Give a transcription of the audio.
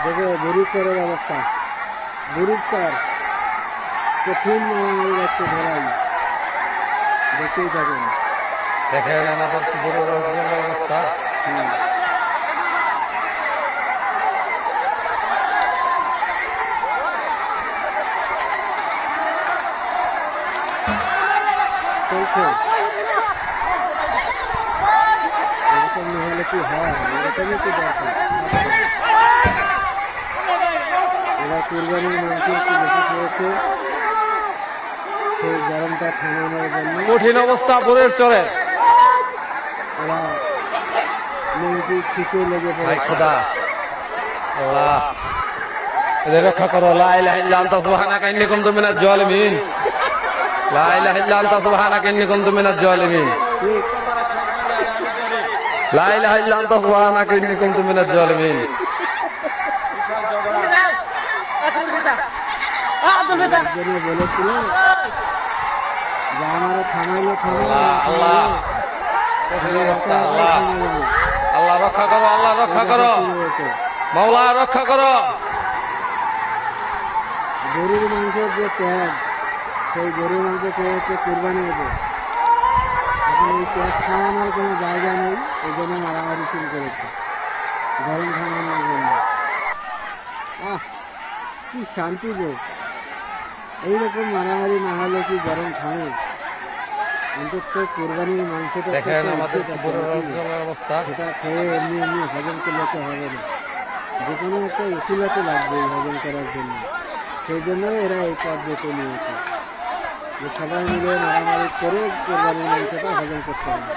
দেখো বুড়ির চরের অবস্থা, বুড়ির চর কঠিন মারামারি যাচ্ছে ধরাই, দেখতেই থাকেন। দেখেন আমাদের বড় অবস্থা। চলছে এরকম না হলে কি হয়, এরকমই কি দরকার। এরা কুরবানির মাংস একটু বেশি খেয়েছে, সেই গরমটা থামানোর জন্য কঠিন অবস্থা বরের চরে। ওরা মেয়েটি খিচে লেগে ভাই পড়ে। খোদা আল্লাহ এদের রক্ষা করো। লা ইলাহা ইল্লা আনতা সুবহানাকা ইন্নী কুনতু মিনাজ জালিমিন। লা ইলাহা ইল্লা আনতা সুবহানাকা ইন্নী কুনতু মিনাজ জালিমিন। ঠিক লা ইলাহা ইল্লা আনতা সুবহানাকা ইন্নী কুনতু মিনাজ জালিমিন। একজনে বলেছিলেন যে আমারও থামাইলে আল্লাহ কঠিন অবস্থা। আল্লাহ আল্লাহ রক্ষা করো, আল্লাহ রক্ষা করো, মাওলা রক্ষা করো। গরুর মাংসের যে ত্যাগ, সেই গরুর মাংস খেয়ে হচ্ছে কুরবানি হবে। এখন এই ত্যাগ খাওয়ানোর কোনো জায়গা নেই, এই জন্য মারামারি শুরু করেছে গরম থামানোর জন্য। কি শান্তি গো, এইরকম মারামারি না হলে কি গরম থামে? অন্তত কোরবানির মাংসটা দেখেন আমাদের বড় অবস্থা। সেটা খেয়ে এমনি এমনি হজম করলে তো হবে না, যে কোনো একটা উসিলাতে লাগবে এই হজম করার জন্য। সেই জন্য এরা এই পথ বেছে নিয়েছে যে সবাই মিলে মারামারি করে কোরবানির মাংসটা হজম করতে হবে।